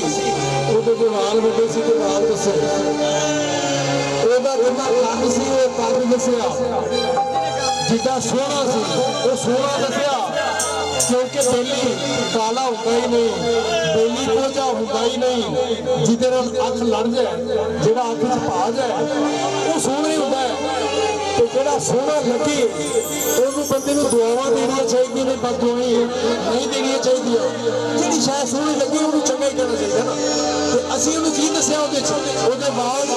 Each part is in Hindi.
ਉਹਦੇ ਦੇ ਵਾਲ ਵੱਡੇ ਸੀ ਤੇ ਵਾਲ ਦੱਸੇ ਉਹਦਾ ਜਿੰਨਾ ਕੱਦ ਸੀ ਉਹ ਕੱਦ ਦੱਸਿਆ ਜਿੱਦਾਂ ਸੋਹਣਾ ਸੀ ਉਹ ਸੋਹਣਾ ਦੱਸਿਆ क्योंकि बेली काला होता ही नहीं बेली कोझा होता ही नहीं जिदे नाल अख लड़ जाए जिहड़ा अख च पा जाए वो सोहना ही होता है तो जिहड़ा सोहना लगे उहनूं बंदे नूं दुआवां देणियां चाहिए ने बस दुआएं नहीं देणियां चाहिए जिहड़ी शायद सोहनी लगी उहनूं चंगा ही कहना चाहिए ना ते असीं उहनूं की दस्सिया ਉਹਦੇ ਚ ਉਹਦੇ ਵਾਲ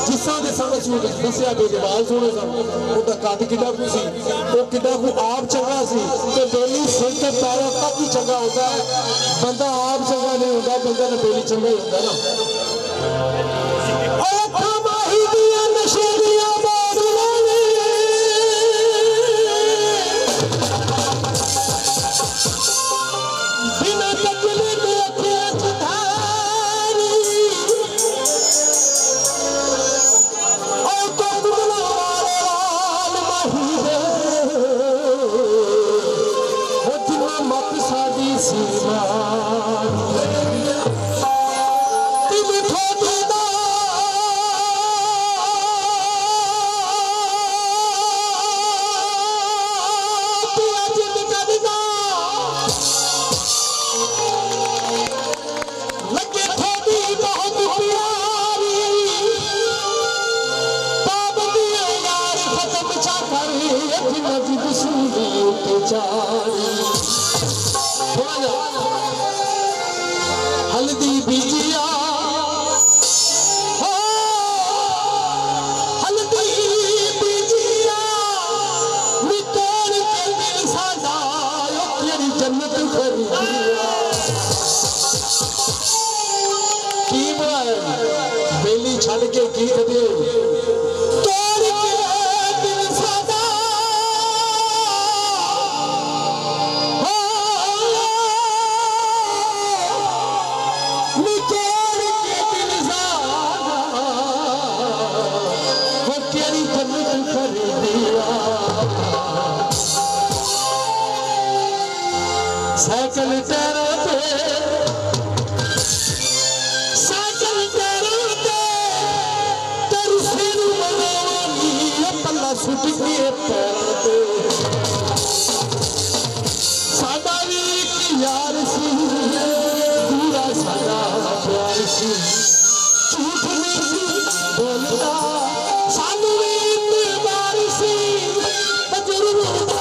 जिस तरह के सन असीं दस्सिया बेली वाल सोहणे सन ਉਹਦਾ ਕੱਦ किड्डा कुछ सी ਉਹ किड्डा कुछ आप चंगा सी ते बेली सिर ते पैरों तक ही चंगा होता है बंदा आप चंगा नहीं होता बंदा ने बेली चंगा ही होता ना हल्दी बीजिया हल्दी बीजिया निकोल के दिल सादा तेरी जन्नत खरीदिया की बेली छड़ के गीत दे साइकिल टैरों पे साइकिल टैरों पे तेरी सिर मनावांगी पल्ला सुट के पैरों पे साडा भी एक यार सी पूरा साडा प्यार सी झूठ नहीं बोलता सानू भी इतबार सी तजुर्बा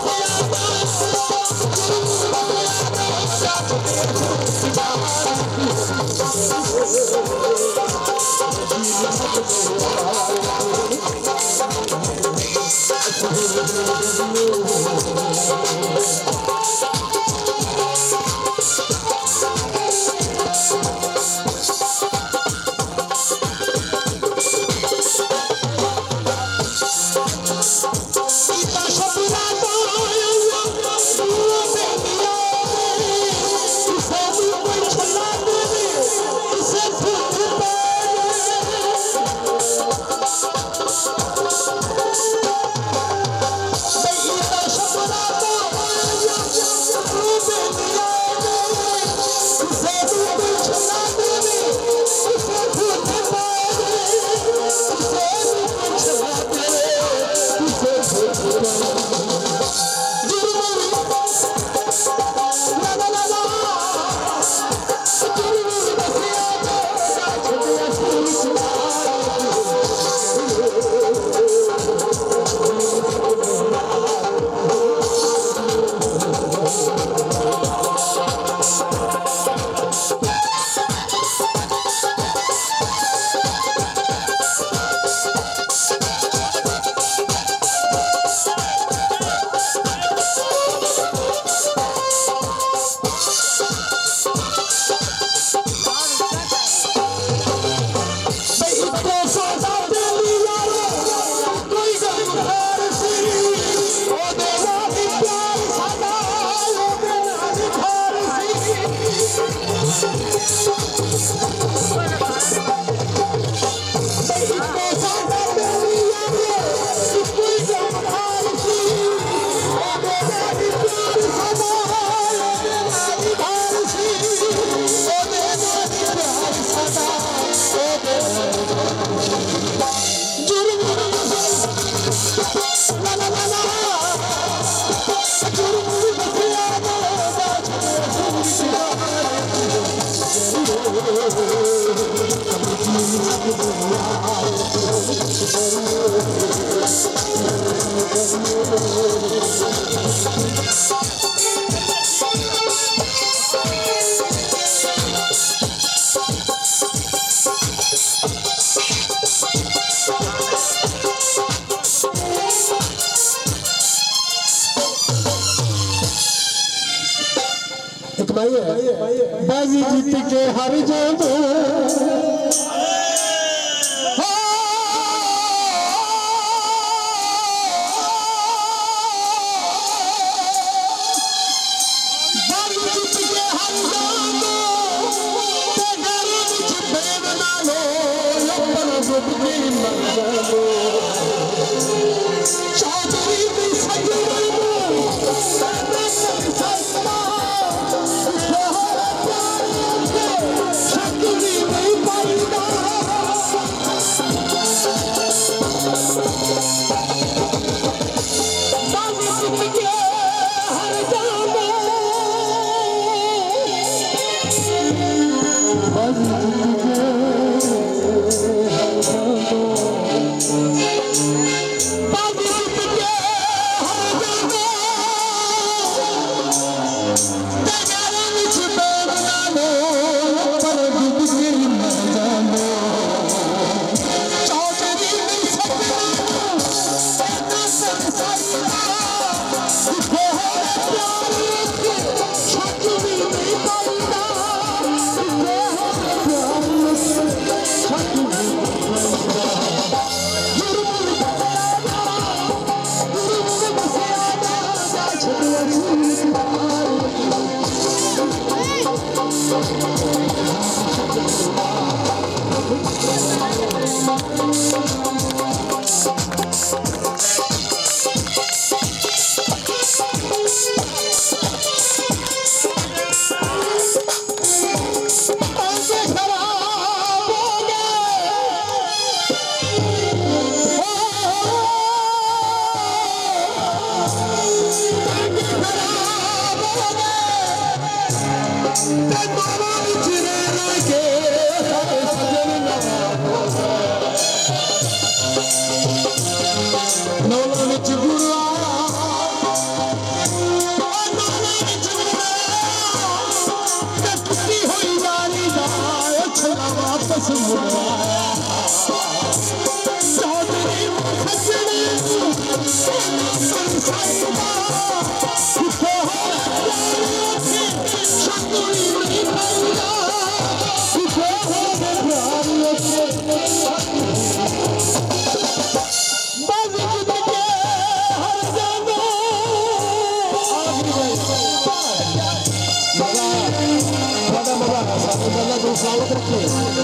बाजी जीत के हार जाऊं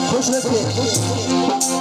खुश रखिए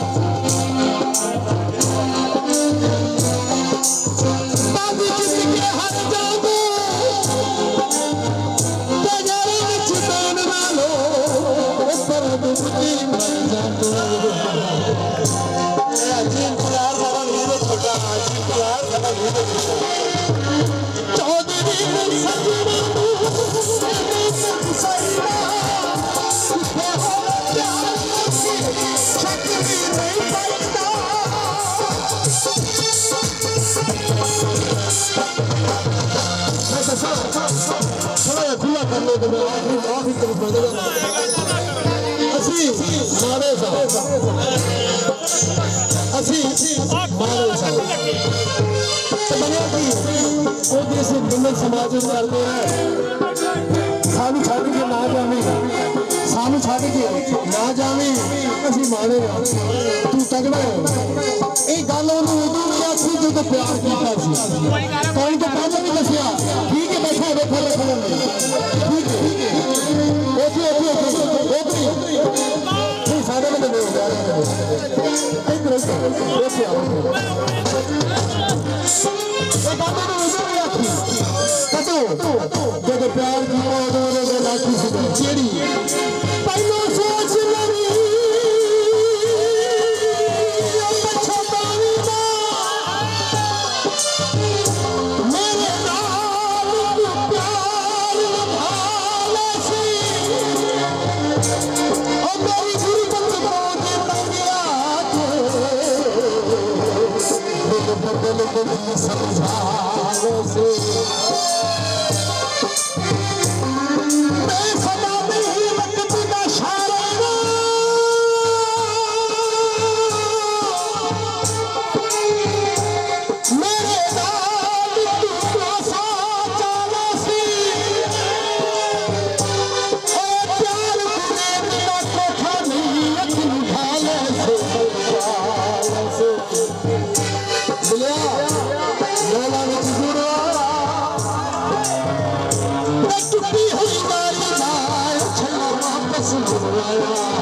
समाज करते हैं सानू छड़ के ना जावी सानू छड़ के ना जावी असी माने तू तगड़ा ये गल उदू आखी जो प्यार किया कोई तो पहले भी दसिया ठीक है बैठा बैठा ठीक है सारे में जब प्यार की पहलो सोच मेरे प्यार लाया